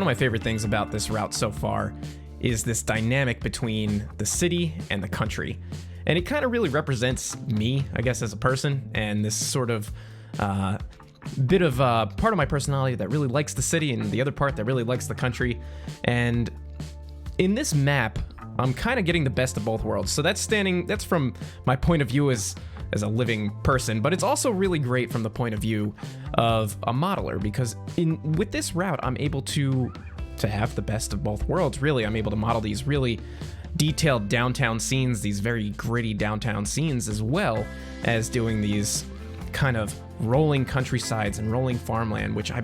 of my favorite things about this route so far is this dynamic between the city and the country. And it kind of really represents me, I guess, as a person, and this sort of bit of part of my personality that really likes the city and the other part that really likes the country. And in this map, I'm kind of getting the best of both worlds. So that's from my point of view as a living person, but it's also really great from the point of view of a modeler, because with this route, I'm able to have the best of both worlds, really. I'm able to model these really detailed downtown scenes, these very gritty downtown scenes, as well as doing these kind of rolling countrysides and rolling farmland, which I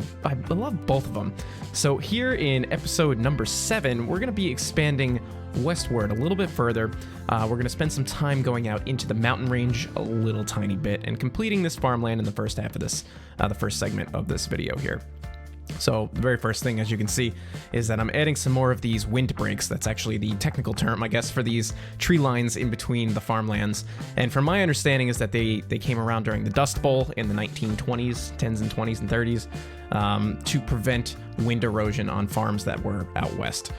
love both of them. So here in episode number 7, we're going to be expanding westward a little bit further. We're going to spend some time going out into the mountain range a little tiny bit and completing this farmland in the first half of this, the first segment of this video here. So the very first thing, as you can see, is that I'm adding some more of these windbreaks. That's actually the technical term, I guess, for these tree lines in between the farmlands. And from my understanding is that they came around during the Dust Bowl in the 1920s, 10s and 20s and 30s, to prevent wind erosion on farms that were out west.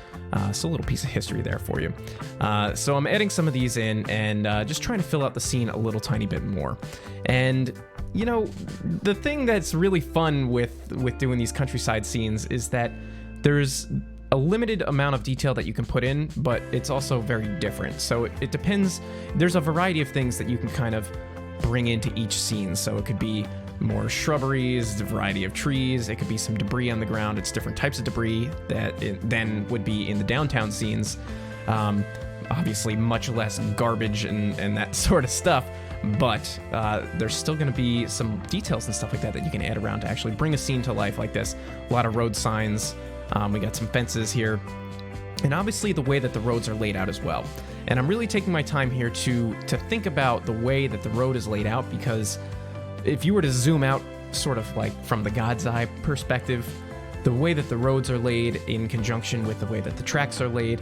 So a little piece of history there for you. So I'm adding some of these in and just trying to fill out the scene a little tiny bit more. And you know, the thing that's really fun with doing these countryside scenes is that there's a limited amount of detail that you can put in, but it's also very different. So it depends. There's a variety of things that you can kind of bring into each scene. So it could be more shrubberies, a variety of trees. It could be some debris on the ground. It's different types of debris that then would be in the downtown scenes. Obviously, much less garbage and that sort of stuff. But there's still going to be some details and stuff like that you can add around to actually bring a scene to life like this. A lot of road signs. We got some fences here. And obviously the way that the roads are laid out as well. And I'm really taking my time here to think about the way that the road is laid out, because if you were to zoom out sort of like from the God's eye perspective, the way that the roads are laid in conjunction with the way that the tracks are laid,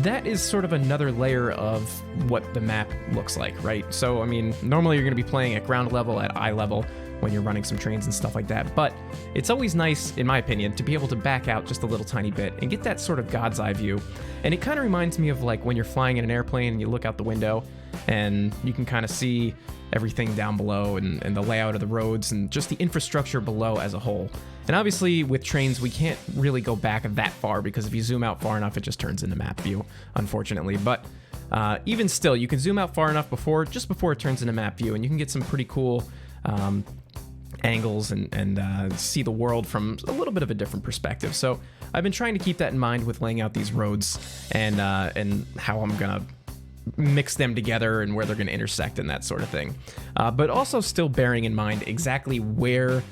that is sort of another layer of what the map looks like, right? So, I mean, normally you're going to be playing at ground level, at eye level, when you're running some trains and stuff like that. But it's always nice, in my opinion, to be able to back out just a little tiny bit and get that sort of God's eye view. And it kind of reminds me of like when you're flying in an airplane and you look out the window and you can kind of see everything down below and the layout of the roads and just the infrastructure below as a whole. And obviously with Trainz, we can't really go back that far, because if you zoom out far enough, it just turns into map view, unfortunately. But even still, you can zoom out far enough just before it turns into map view, and you can get some pretty cool angles and see the world from a little bit of a different perspective. So I've been trying to keep that in mind with laying out these roads and how I'm gonna mix them together and where they're going to intersect and that sort of thing. But also still bearing in mind exactly where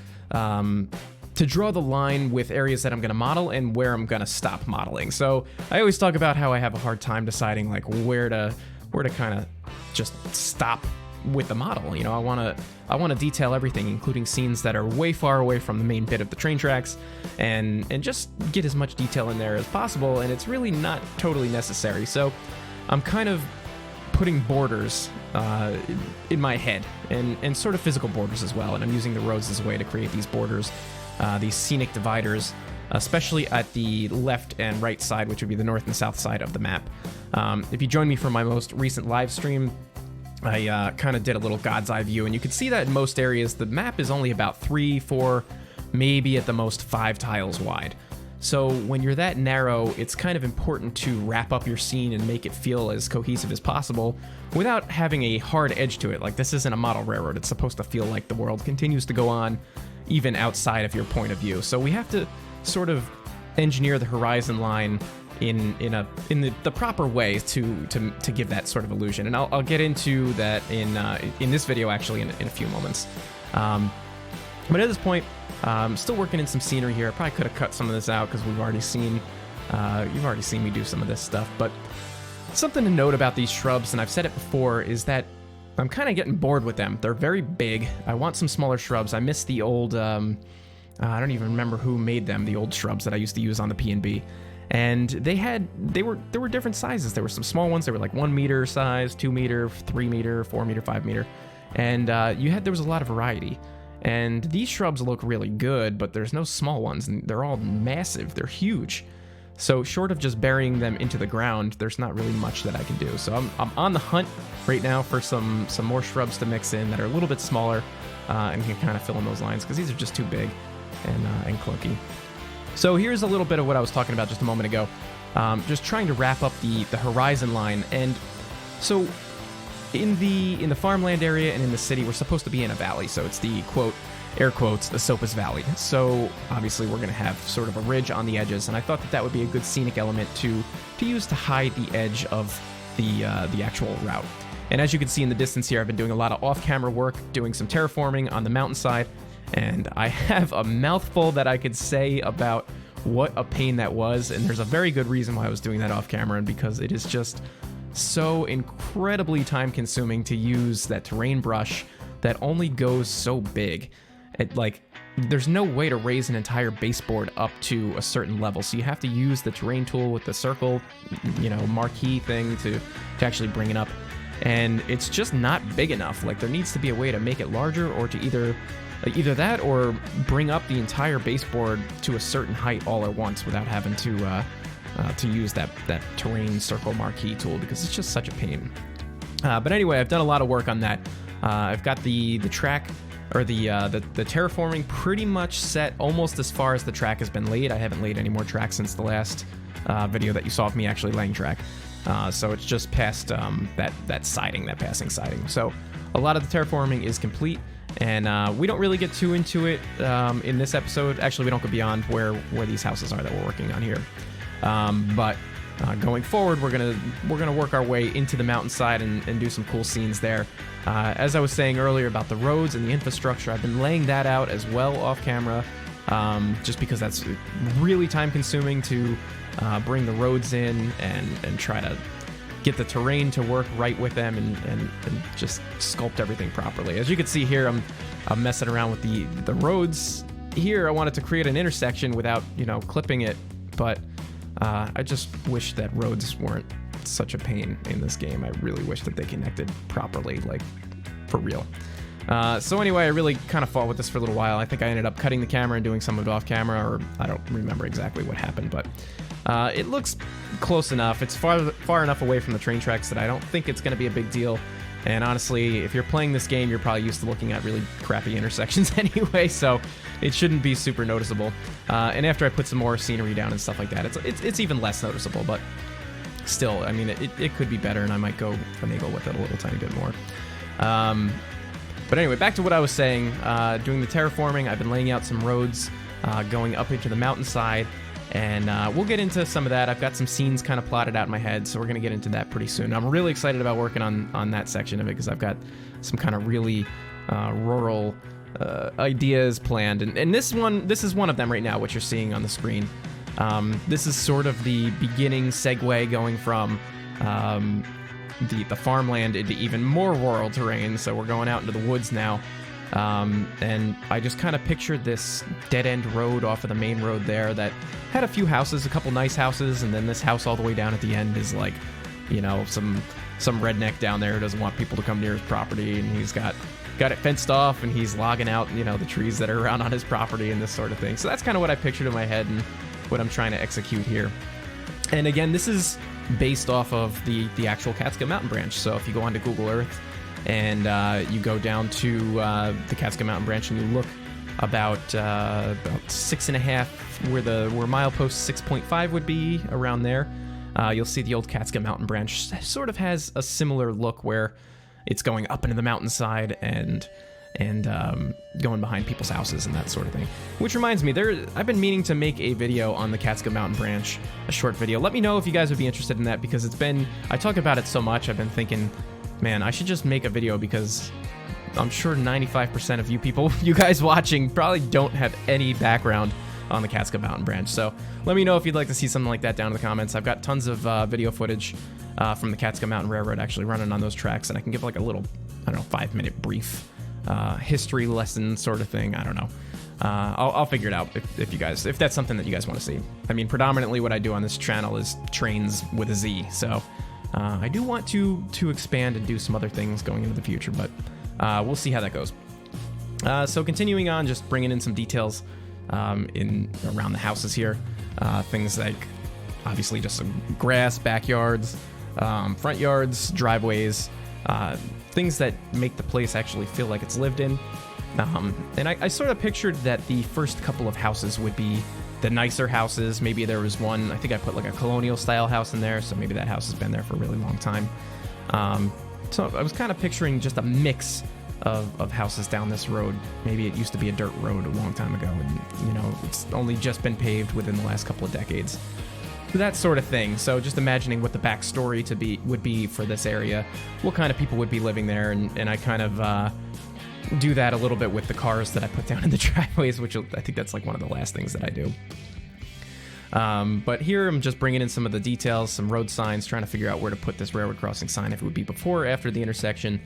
to draw the line with areas that I'm going to model and where I'm going to stop modeling. So I always talk about how I have a hard time deciding like where to kind of just stop with the model. You know, I want to detail everything, including scenes that are way far away from the main bit of the train tracks, and just get as much detail in there as possible. And it's really not totally necessary. So I'm kind of putting borders in my head, and sort of physical borders as well. And I'm using the roads as a way to create these borders, these scenic dividers, especially at the left and right side, which would be the north and south side of the map. If you joined me for my most recent live stream, I kind of did a little God's eye view, and you can see that in most areas, the map is only about 3, 4, maybe at the most 5 tiles wide. So when you're that narrow, it's kind of important to wrap up your scene and make it feel as cohesive as possible without having a hard edge to it. Like, this isn't a model railroad. It's supposed to feel like the world continues to go on even outside of your point of view. So we have to sort of engineer the horizon line in the proper way to give that sort of illusion. And I'll get into that in this video actually in a few moments. But at this point, I'm still working in some scenery here. I probably could have cut some of this out because you've already seen me do some of this stuff. But something to note about these shrubs, and I've said it before, is that I'm kind of getting bored with them. They're very big. I want some smaller shrubs. I miss the old, I don't even remember who made them, the old shrubs that I used to use on the P&B. And there were different sizes. There were some small ones that were like 1 meter size, 2 meter, 3 meter, 4 meter, 5 meter. And there was a lot of variety. And these shrubs look really good, but there's no small ones, and they're all massive. They're huge. So short of just burying them into the ground, there's not really much that I can do. So I'm on the hunt right now for some more shrubs to mix in that are a little bit smaller and can kind of fill in those lines, because these are just too big and clunky. So here's a little bit of what I was talking about just a moment ago. Just trying to wrap up the horizon line. And so in the farmland area and in the city, we're supposed to be in a valley. So it's the quote, air quotes, Esopus Valley. So obviously we're going to have sort of a ridge on the edges, and I thought that would be a good scenic element to use to hide the edge of the actual route. And as you can see in the distance here, I've been doing a lot of off-camera work, doing some terraforming on the mountainside, and I have a mouthful that I could say about what a pain that was, and there's a very good reason why I was doing that off-camera, and because it is just so incredibly time-consuming to use that terrain brush that only goes so big. There's no way to raise an entire baseboard up to a certain level, so you have to use the terrain tool with the circle, marquee thing to actually bring it up, and it's just not big enough. Like, there needs to be a way to make it larger, or to either that or bring up the entire baseboard to a certain height all at once without having to use that terrain circle marquee tool, because it's just such a pain. But anyway, I've done a lot of work on that. I've got the track, or the terraforming pretty much set almost as far as the track has been laid. I haven't laid any more track since the last video that you saw of me actually laying track. So it's just past that siding, that passing siding. So a lot of the terraforming is complete, and we don't really get too into it in this episode. Actually, we don't go beyond where these houses are that we're working on here. But going forward, we're gonna work our way into the mountainside and do some cool scenes there. As I was saying earlier about the roads and the infrastructure, I've been laying that out as well off camera, just because that's really time consuming to bring the roads in and try to get the terrain to work right with them and just sculpt everything properly. As you can see here, I'm messing around with the roads here. I wanted to create an intersection without clipping it, but I just wish that roads weren't such a pain in this game. I really wish that they connected properly, like for real. So anyway, I really kind of fought with this for a little while. I think I ended up cutting the camera and doing some of it off camera, or I don't remember exactly what happened, but it looks close enough. It's far enough away from the train tracks that I don't think it's going to be a big deal. And honestly, if you're playing this game, you're probably used to looking at really crappy intersections anyway, so it shouldn't be super noticeable. And after I put some more scenery down and stuff like that, it's even less noticeable, but still, I mean, it could be better, and I might go finagle with it a little tiny bit more. But anyway, back to what I was saying. Doing the terraforming, I've been laying out some roads going up into the mountainside, and we'll get into some of that. I've got some scenes kind of plotted out in my head, so we're going to get into that pretty soon. I'm really excited about working on that section of it, because I've got some kind of really rural ideas planned. And this is one of them right now, what you're seeing on the screen. This is sort of the beginning segue going from the farmland into even more rural terrain. So we're going out into the woods now. And I just kind of pictured this dead-end road off of the main road there that had a few houses, a couple nice houses, and then this house all the way down at the end is like, some redneck down there who doesn't want people to come near his property, and he's got it fenced off, and he's logging out, the trees that are around on his property and this sort of thing. So that's kind of what I pictured in my head and what I'm trying to execute here. And again, this is based off of the actual Catskill mountain branch. So if you go onto Google Earth and you go down to the Catskill mountain branch and you look about 6.5 where milepost 6.5 would be, around there, you'll see the old Catskill mountain branch sort of has a similar look where it's going up into the mountainside and going behind people's houses and that sort of thing. Which reminds me, I've been meaning to make a video on the Catskill mountain branch, a short video. Let me know if you guys would be interested in that, because I talk about it so much, I've been thinking, man, I should just make a video, because I'm sure 95% of you guys watching probably don't have any background on the Catskill mountain branch. So let me know if you'd like to see something like that down in the comments. I've got tons of video footage from the Catskill Mountain Railroad actually running on those tracks, and I can give like a little, 5-minute brief history lesson sort of thing. I don't know. I'll figure it out if that's something that you guys want to see. I mean, predominantly what I do on this channel is Trainz with a Z, so I do want to expand and do some other things going into the future, but we'll see how that goes. So continuing on, just bringing in some details in around the houses here. Things like obviously just some grass, backyards, front yards, driveways, things that make the place actually feel like it's lived in. And I sort of pictured that the first couple of houses would be the nicer houses. Maybe there was one, I think I put like a colonial style house in there, so maybe that house has been there for a really long time. So I was kind of picturing just a mix of houses down this road. Maybe it used to be a dirt road a long time ago, and you know, it's only just been paved within the last couple of decades. That sort of thing. So just imagining what the backstory would be for this area, what kind of people would be living there, and I kind of do that a little bit with the cars that I put down in the driveways, which I think that's like one of the last things that I do. But here I'm just bringing in some of the details, some road signs, trying to figure out where to put this railroad crossing sign, if it would be before or after the intersection,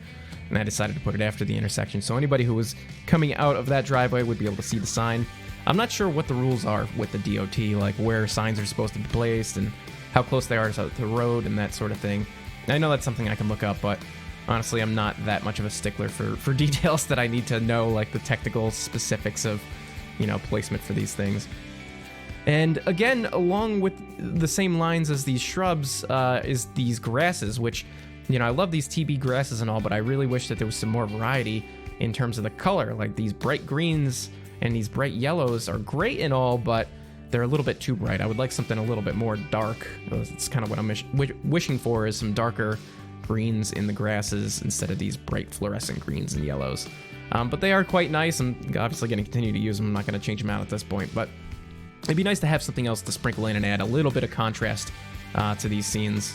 and I decided to put it after the intersection, so anybody who was coming out of that driveway would be able to see the sign. I'm not sure what the rules are with the DOT, like where signs are supposed to be placed and how close they are to the road and that sort of thing. I know that's something I can look up, but honestly, I'm not that much of a stickler for details that I need to know, like the technical specifics of, you know, placement for these things. And again, along with the same lines as these shrubs, is these grasses, which, you know, I love these TB grasses and all, but I really wish that there was some more variety in terms of the color. Like these bright greens and these bright yellows are great and all, but they're a little bit too bright. I would like something a little bit more dark. It's kind of what I'm wishing for, is some darker greens in the grasses instead of these bright fluorescent greens and yellows. But they are quite nice. I'm obviously going to continue to use them. I'm not going to change them out at this point, but it'd be nice to have something else to sprinkle in and add a little bit of contrast to these scenes.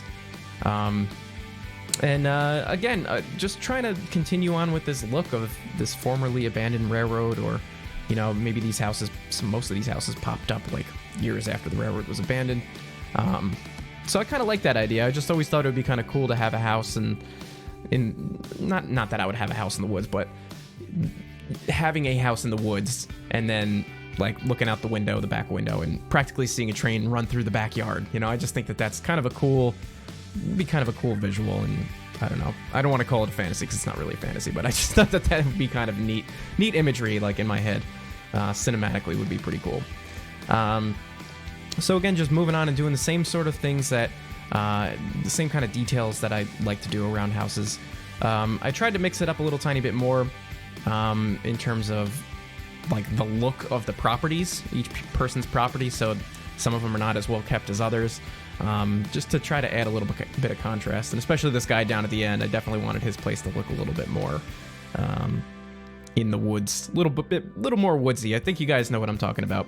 Again, just trying to continue on with this look of this formerly abandoned railroad, or, you know, maybe these houses, most of these houses popped up like years after the railroad was abandoned. So I kind of like that idea. I just always thought it would be kind of cool to have a house not that I would have a house in the woods, but having a house in the woods and then like looking out the window, the back window, and practically seeing a train run through the backyard. You know, I just think that that's kind of a cool visual, and I don't know. I don't want to call it a fantasy because it's not really a fantasy, but I just thought that would be kind of neat imagery, like in my head. Cinematically would be pretty cool. So again, just moving on and doing the same sort of things that, the same kind of details that I like to do around houses. I tried to mix it up a little tiny bit more in terms of like the look of the properties, each person's property. So some of them are not as well kept as others, just to try to add a little bit of contrast. And especially this guy down at the end, I definitely wanted his place to look a little bit more in the woods, a little more woodsy. I think you guys know what I'm talking about.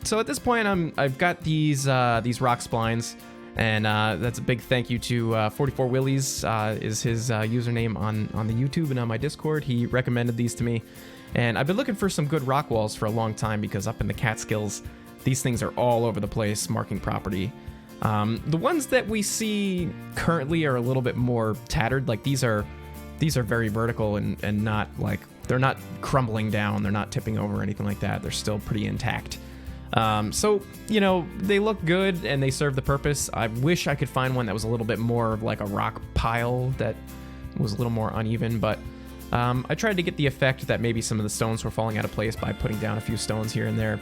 So at this point, I've got these rock splines, and that's a big thank you to 44 Willies is his username on the YouTube and on my Discord. He recommended these to me, and I've been looking for some good rock walls for a long time, because up in the Catskills, these things are all over the place marking property. The ones that we see currently are a little bit more tattered. Like these are very vertical and not like, they're not crumbling down, they're not tipping over or anything like that. They're still pretty intact. So, you know, they look good and they serve the purpose. I wish I could find one that was a little bit more of like a rock pile that was a little more uneven, but I tried to get the effect that maybe some of the stones were falling out of place by putting down a few stones here and there,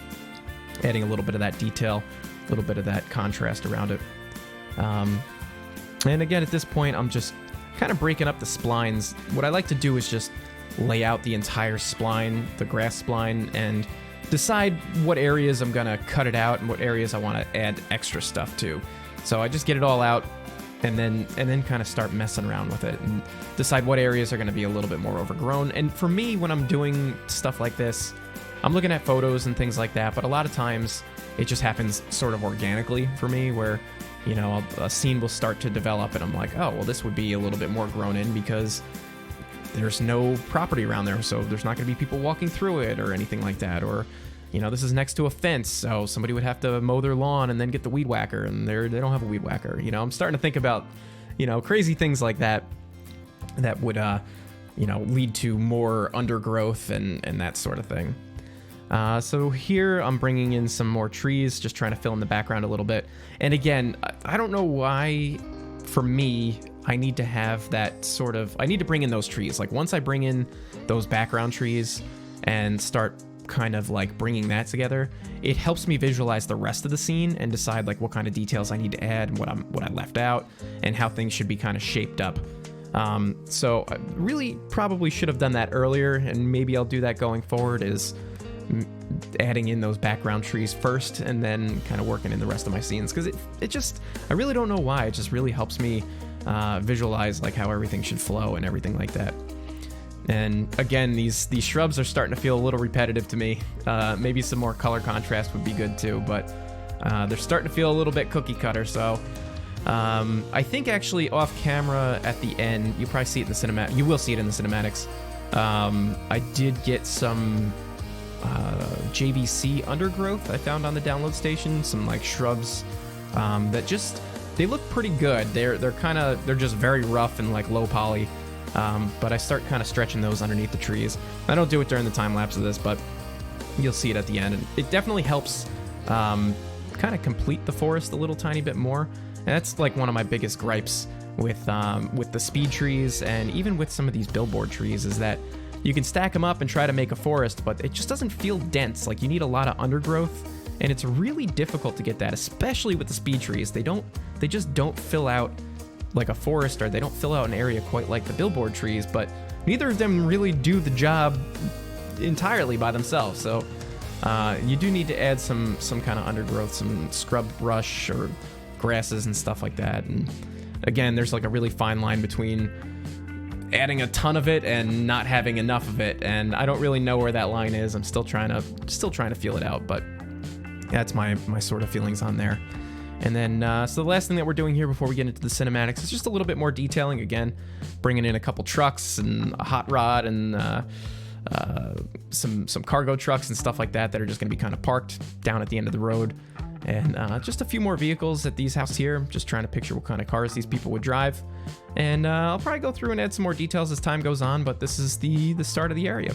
adding a little bit of that detail, a little bit of that contrast around it. And again, at this point, I'm just kind of breaking up the splines. What I like to do is just lay out the entire spline, the grass spline, and decide what areas I'm gonna cut it out and what areas I want to add extra stuff to. So I just get it all out and then kind of start messing around with it and decide what areas are going to be a little bit more overgrown. And for me, when I'm doing stuff like this, I'm looking at photos and things like that, but a lot of times it just happens sort of organically for me, where, you know, a scene will start to develop and I'm like, oh, well, this would be a little bit more grown in because there's no property around there, so there's not going to be people walking through it or anything like that. Or, you know, this is next to a fence, so somebody would have to mow their lawn and then get the weed whacker, and they don't have a weed whacker. You know, I'm starting to think about, you know, crazy things like that that would, you know, lead to more undergrowth and that sort of thing. So here I'm bringing in some more trees, just trying to fill in the background a little bit. And again, I don't know why, for me, I need to have that sort of, I need to bring in those trees. Like once I bring in those background trees and start kind of like bringing that together, it helps me visualize the rest of the scene and decide like what kind of details I need to add and what I left out and how things should be kind of shaped up. So I really probably should have done that earlier, and maybe I'll do that going forward, is adding in those background trees first and then kind of working in the rest of my scenes, because it just, I really don't know why, it just really helps me visualize like how everything should flow and everything like that. And again, these shrubs are starting to feel a little repetitive to me. Maybe some more color contrast would be good too, but they're starting to feel a little bit cookie cutter. So I think actually off camera at the end, you probably see it in the cinematic. You will see it in the cinematics. I did get some JVC undergrowth I found on the download station, some like shrubs that just, they look pretty good. They're just very rough and like low poly. But I start kind of stretching those underneath the trees. I don't do it during the time lapse of this, but you'll see it at the end. And it definitely helps kind of complete the forest a little tiny bit more. And that's like one of my biggest gripes with the speed trees and even with some of these billboard trees, is that you can stack them up and try to make a forest, but it just doesn't feel dense. Like you need a lot of undergrowth, and it's really difficult to get that, especially with the speed trees. They just don't fill out like a forest, or they don't fill out an area quite like the billboard trees, but neither of them really do the job entirely by themselves. So you do need to add some kind of undergrowth, some scrub brush or grasses and stuff like that. And again, there's like a really fine line between adding a ton of it and not having enough of it, and I don't really know where that line is. I'm still trying to feel it out, but that's my sort of feelings on there. And then, so the last thing that we're doing here before we get into the cinematics is just a little bit more detailing. Again, bringing in a couple trucks and a hot rod and some cargo trucks and stuff like that are just going to be kind of parked down at the end of the road. And just a few more vehicles at these houses here. I'm just trying to picture what kind of cars these people would drive. And I'll probably go through and add some more details as time goes on, but this is the start of the area.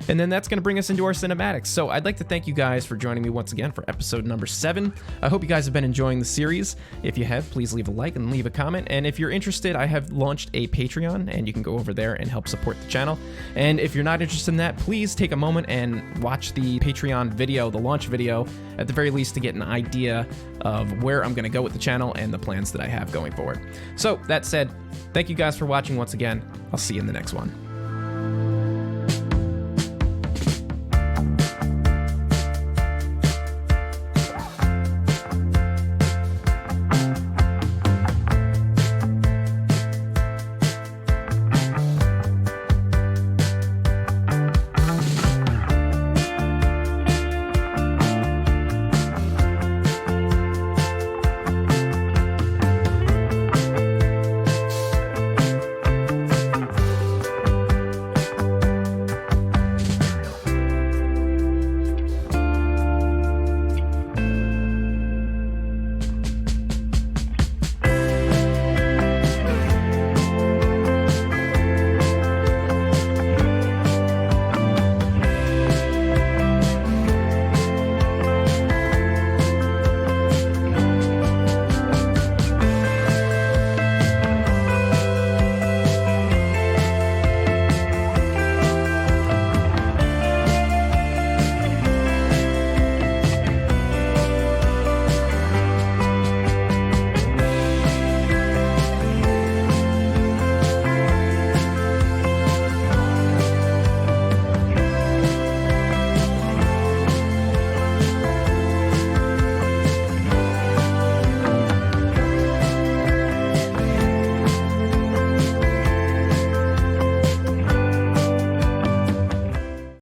And then that's going to bring us into our cinematics. So I'd like to thank you guys for joining me once again for episode number 7. I hope you guys have been enjoying the series. If you have, please leave a like and leave a comment. And if you're interested, I have launched a Patreon, and you can go over there and help support the channel. And if you're not interested in that, please take a moment and watch the Patreon video, the launch video, at the very least, to get an idea of where I'm going to go with the channel and the plans that I have going forward. So that said, thank you guys for watching once again. I'll see you in the next one.